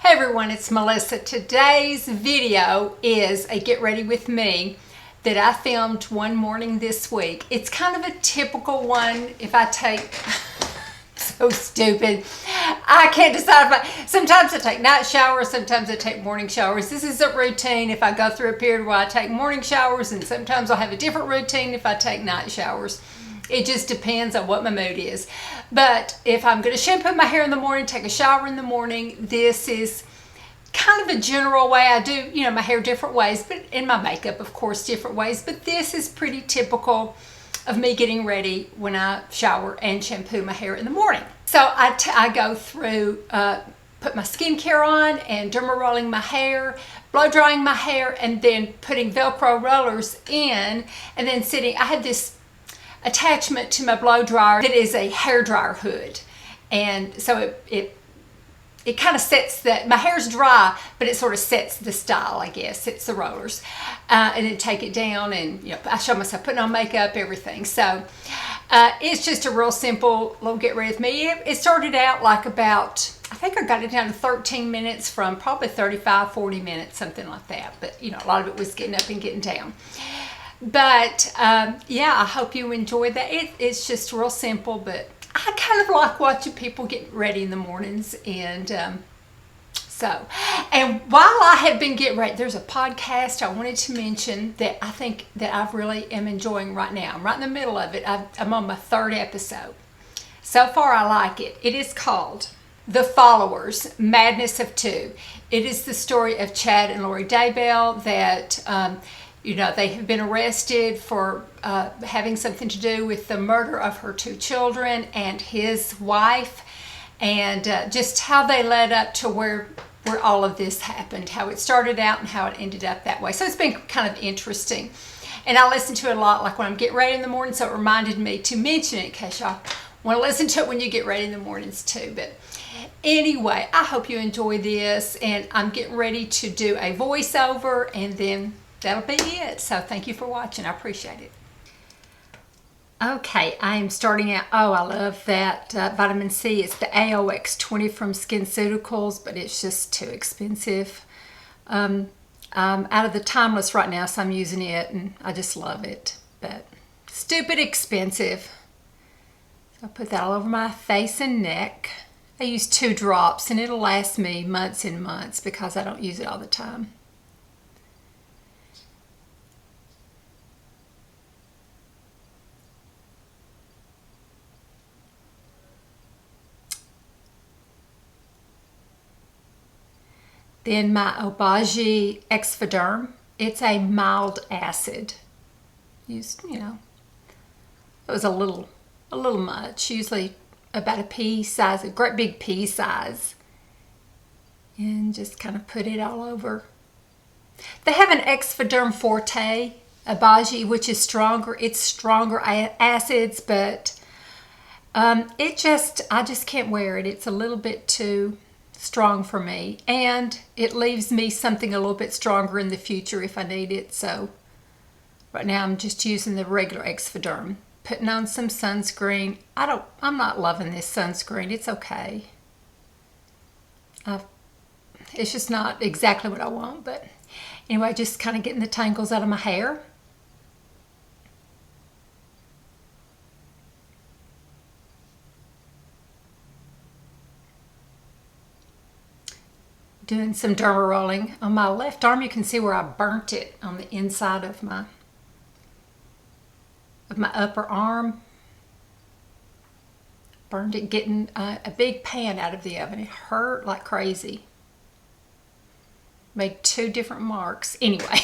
Hey everyone, it's Melissa. Today's video is a get ready with me that I filmed one morning this week. It's kind of a typical one if I take, so stupid. I can't decide sometimes I take night showers, sometimes I take morning showers. This is a routine if I go through a period where I take morning showers, and sometimes I'll have a different routine if I take night showers. It just depends on what my mood is. But if I'm going to shampoo my hair in the morning, take a shower in the morning, this is kind of a general way I do, my hair different ways, but in my makeup, of course, different ways. But this is pretty typical of me getting ready when I shower and shampoo my hair in the morning. So I go through, put my skincare on and derma rolling my hair, blow drying my hair, and then putting Velcro rollers in, and then sitting. I have this attachment to my blow dryer that is a hair dryer hood, and so it kind of sets that my hair's dry, but it sort of sets the style, I guess. It's the rollers, and then take it down, and I show myself putting on makeup, everything. So it's just a real simple little get ready with me. It started out like about, I think I got it down to 13 minutes from probably 35-40 minutes, something like that. But a lot of it was getting up and getting down. But yeah, I hope you enjoyed that. It's just real simple, but I kind of like watching people get ready in the mornings. And and while I have been getting ready, there's a podcast I wanted to mention that I think that I really am enjoying right now. I'm right in the middle of it. I'm on my 3rd episode. So far, I like it. It is called The Followers, Madness of Two. It is the story of Chad and Lori Daybell that they have been arrested for having something to do with the murder of her 2 children and his wife, and just how they led up to where all of this happened, how it started out and how it ended up that way. So it's been kind of interesting. And I listen to it a lot, like when I'm getting ready in the morning, so it reminded me to mention it in case y'all want to listen to it when you get ready in the mornings too. But anyway, I hope you enjoy this, and I'm getting ready to do a voiceover, and then that'll be it. So thank you for watching. I appreciate it. Okay, I am starting out. Oh, I love that vitamin C. It's the AOX 20 from Skinceuticals, but it's just too expensive. I'm out of the Timeless right now, so I'm using it, and I just love it. But stupid expensive. So I put that all over my face and neck. I use 2 drops, and it'll last me months and months because I don't use it all the time. Then my Obagi Exfoderm. It's a mild acid. Used, it was a little much. Usually about a pea size, a great big pea size. And just kind of put it all over. They have an Exfoderm Forte, Obagi, which is stronger. It's stronger acids, but I just can't wear it. It's a little bit too strong for me, and it leaves me something a little bit stronger in the future if I need it. So right now I'm just using the regular Exfoderm, putting on some sunscreen. I'm not loving this sunscreen. It's okay. It's just not exactly what I want, but anyway, just kind of getting the tangles out of my hair. Doing some derma rolling. On my left arm, you can see where I burnt it on the inside of my upper arm. Burned it getting a big pan out of the oven. It hurt like crazy. Made 2 different marks. Anyway,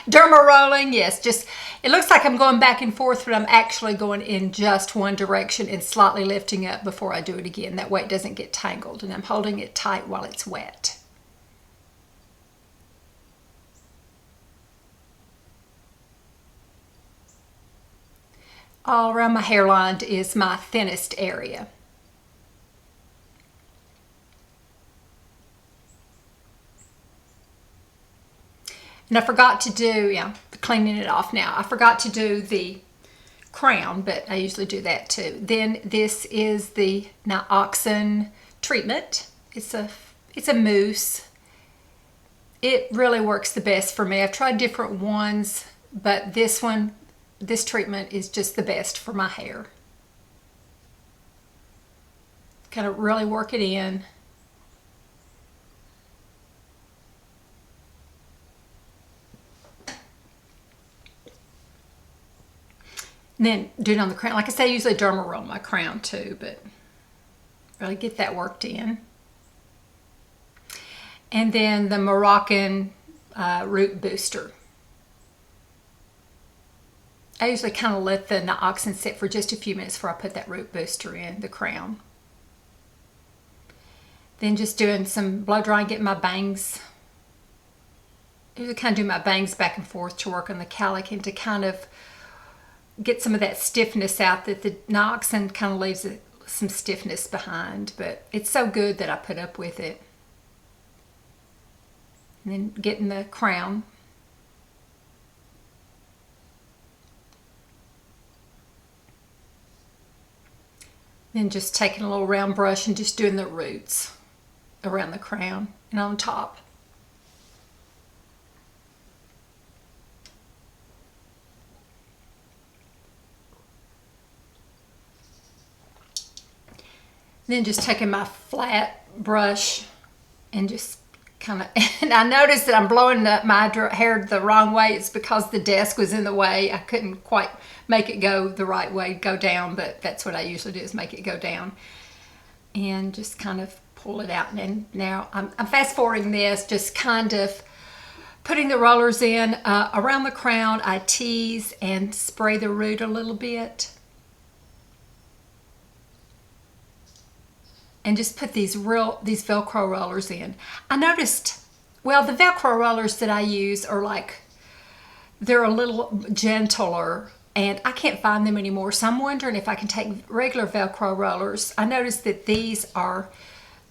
derma rolling, yes, just, it looks like I'm going back and forth, but I'm actually going in just one direction and slightly lifting up before I do it again. That way it doesn't get tangled, and I'm holding it tight while it's wet. All around my hairline is my thinnest area. And I forgot to do, cleaning it off now. I forgot to do the crown, but I usually do that too. Then this is the Nioxin Treatment. It's It's a mousse. It really works the best for me. I've tried different ones, but this treatment is just the best for my hair. Kind of really work it in. And then do it on the crown. Like I say, I usually Derma Roll my crown too, but really get that worked in. And then the Moroccan root booster. I usually kind of let the Nioxin sit for just a few minutes before I put that root booster in the crown. Then just doing some blow drying, getting my bangs. I usually kind of do my bangs back and forth to work on the cowlick and to kind of get some of that stiffness out that the Nioxin kind of leaves some stiffness behind. But it's so good that I put up with it. And then getting the crown. Then just taking a little round brush and just doing the roots around the crown and on top. Then just taking my flat brush and just kind of, and I noticed that I'm blowing my hair the wrong way. It's because the desk was in the way. I couldn't quite make it go the right way, go down, but that's what I usually do, is make it go down. And just kind of pull it out. And now I'm fast forwarding this, just kind of putting the rollers in. Around the crown, I tease and spray the root a little bit. And just put these Velcro rollers in. I noticed, well, the Velcro rollers that I use are like, they're a little gentler, and I can't find them anymore. So I'm wondering if I can take regular Velcro rollers. I noticed that these are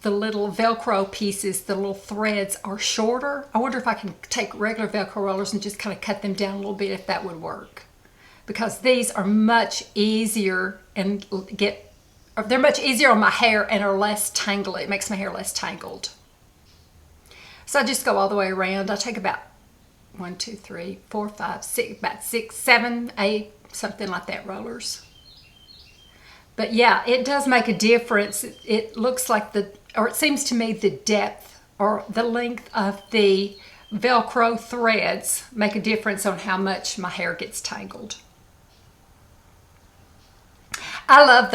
the little Velcro pieces, the little threads are shorter. I wonder if I can take regular Velcro rollers and just kind of cut them down a little bit, if that would work. Because these are much easier and they're much easier on my hair and are less tangled. It makes my hair less tangled. So I just go all the way around. I take about 1, 2, 3, 4, 5, 6, about 6, 7, 8, something like that, rollers. But yeah, it does make a difference. It looks like or it seems to me the depth or the length of the Velcro threads make a difference on how much my hair gets tangled. I love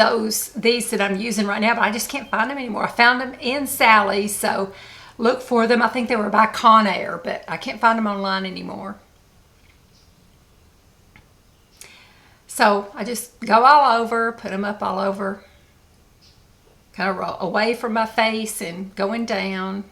these that I'm using right now, but I just can't find them anymore. I found them in Sally's, so look for them. I think they were by Conair, but I can't find them online anymore. So I just go all over, put them up all over, kind of roll away from my face and going down.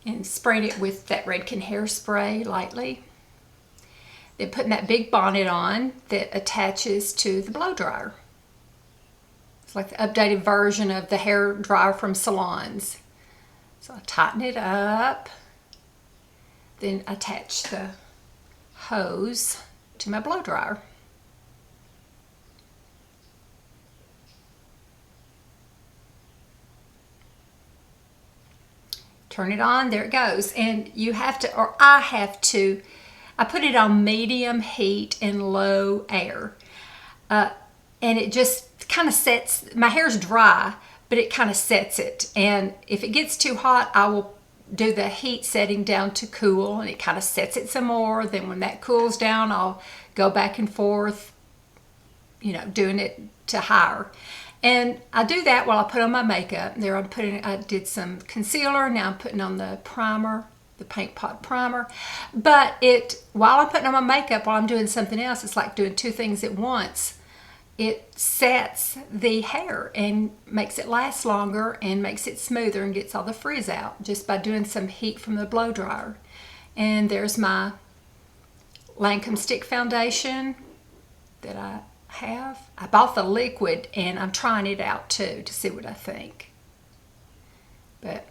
And spraying it with that Redken hairspray lightly. Then putting that big bonnet on that attaches to the blow dryer. It's like the updated version of the hair dryer from salons. So I tighten it up, then attach the hose to my blow dryer. Turn it on, there it goes. And you have to, or I have to, I put it on medium heat and low air. And it just kind of sets, my hair's dry, but it kind of sets it. And if it gets too hot, I will do the heat setting down to cool, and it kind of sets it some more. Then when that cools down, I'll go back and forth, you know, doing it to higher. And I do that while I put on my makeup. There I did some concealer. Now I'm putting on the primer, the Paint Pot primer. But while I'm putting on my makeup, while I'm doing something else, it's like doing two things at once. It sets the hair and makes it last longer and makes it smoother and gets all the frizz out just by doing some heat from the blow dryer. And there's my Lancome stick foundation that I have. I bought the liquid and I'm trying it out too to see what I think. But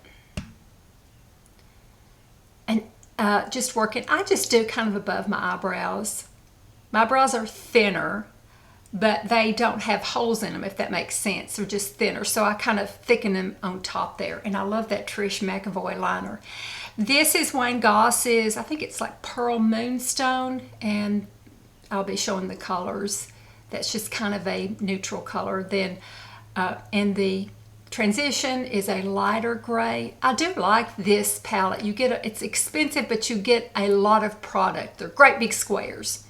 just working. I just do kind of above my eyebrows. My brows are thinner, but they don't have holes in them, if that makes sense. They're just thinner, so I kind of thicken them on top there. And I love that Trish McEvoy liner. This is Wayne Goss's, I think it's like Pearl Moonstone, and I'll be showing the colors. That's just kind of a neutral color. Then in the transition is a lighter gray. I do like this palette. You get it's expensive, but you get a lot of product. They're great big squares.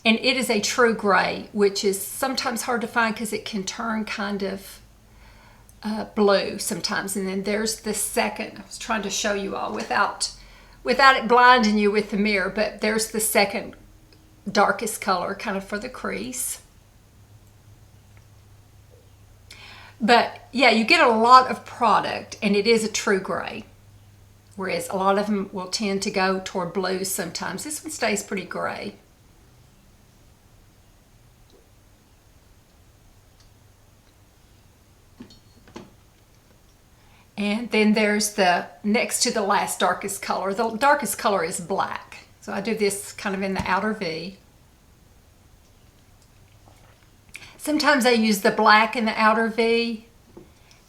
And it is a true gray, which is sometimes hard to find because it can turn kind of blue sometimes. And then there's the second. I was trying to show you all without it blinding you with the mirror, but there's the second darkest color kind of for the crease. But yeah, you get a lot of product, and it is a true gray, whereas a lot of them will tend to go toward blues sometimes. This one stays pretty gray. And then there's the next to the last darkest color. The darkest color is black. So I do this kind of in the outer V. Sometimes I use the black in the outer V.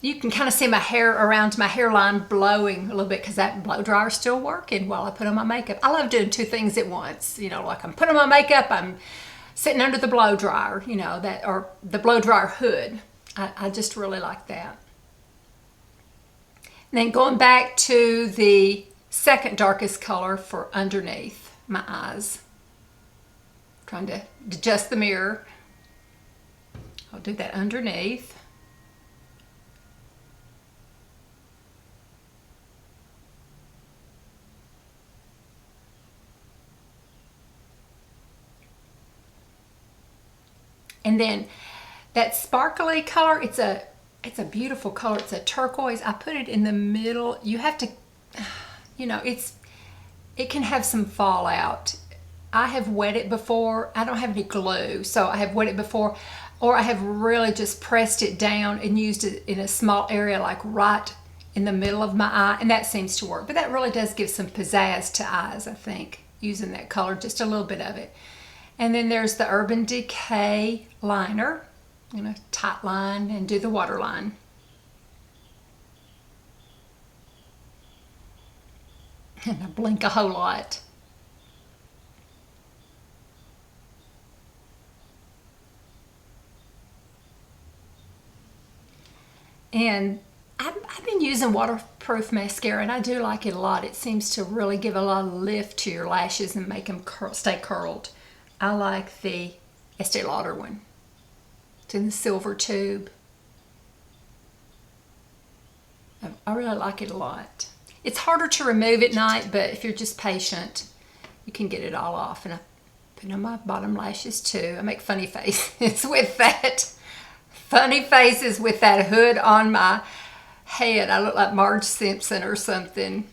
You can kind of see my hair around my hairline blowing a little bit because that blow dryer is still working while I put on my makeup. I love doing two things at once. You know, like I'm putting on my makeup, I'm sitting under the blow dryer, you know, or the blow dryer hood. I just really like that. And then going back to the second darkest color for underneath my eyes. Trying to adjust the mirror. I'll do that underneath. And then that sparkly color, it's a beautiful color. It's a turquoise. I put it in the middle. You have to, you know, it can have some fallout. I have wet it before. I don't have any glue, so I have wet it before, or I have really just pressed it down and used it in a small area, like right in the middle of my eye, and that seems to work. But that really does give some pizzazz to eyes, I think, using that color, just a little bit of it. And then there's the Urban Decay liner. I'm going to tight line and do the waterline. And I blink a whole lot. And I've been using waterproof mascara, and I do like it a lot. It seems to really give a lot of lift to your lashes and make them stay curled. I like the Estee Lauder one. It's in the silver tube. I really like it a lot. It's harder to remove at night, but if you're just patient, you can get it all off. And I put on my bottom lashes too. I make funny faces with that. Funny faces with that hood on my head. I look like Marge Simpson or something.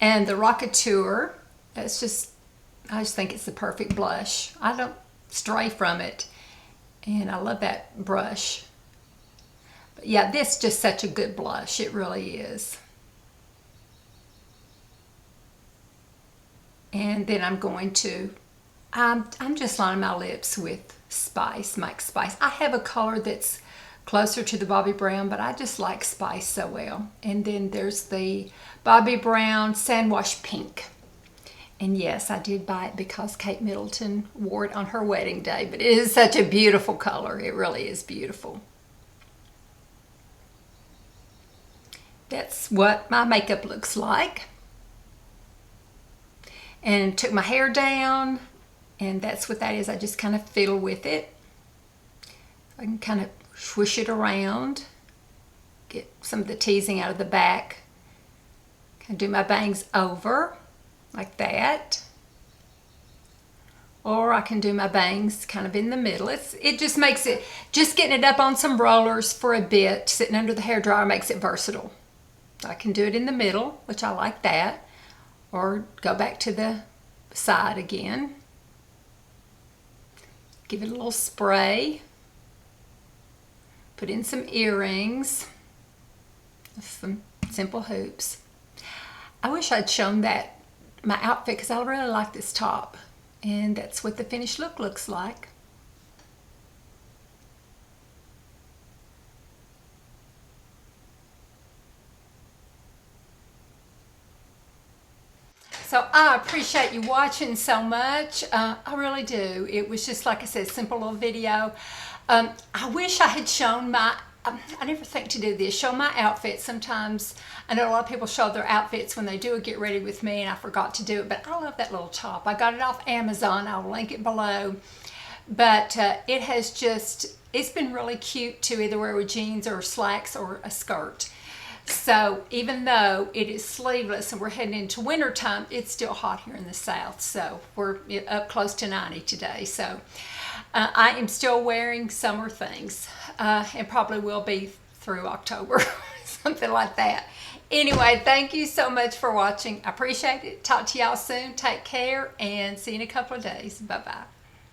And the Rockateur, I just think it's the perfect blush. I don't stray from it. And I love that brush. But yeah, this is just such a good blush. It really is. And then I'm going to, I'm just lining my lips with Spice, Mike Spice. I have a color that's closer to the Bobbi Brown, but I just like Spice so well. And then there's the Bobbi Brown Sandwash Pink. And yes, I did buy it because Kate Middleton wore it on her wedding day, but it is such a beautiful color. It really is beautiful. That's what my makeup looks like. And took my hair down, and that's what that is. I just kind of fiddle with it. I can kind of swish it around, get some of the teasing out of the back. Kind of do my bangs over like that. Or I can do my bangs kind of in the middle. It just makes it, just getting it up on some rollers for a bit, sitting under the hairdryer makes it versatile. I can do it in the middle, which I like that. Or go back to the side again. Give it a little spray. Put in some earrings. Some simple hoops. I wish I'd shown that my outfit because I really like this top. And that's what the finished look looks like. So I appreciate you watching so much. I really do. It was just, like I said, simple little video. I wish I had shown my, I never think to do this, show my outfits. Sometimes I know a lot of people show their outfits when they do a get ready with me, and I forgot to do it, but I love that little top. I got it off Amazon. I'll link it below. But it has just, it's been really cute to either wear with jeans or slacks or a skirt. So even though it is sleeveless and we're heading into winter time, it's still hot here in the south. So we're up close to 90 today. So I am still wearing summer things and probably will be through October, something like that. Anyway, thank you so much for watching. I appreciate it. Talk to y'all soon. Take care and see you in a couple of days. Bye-bye.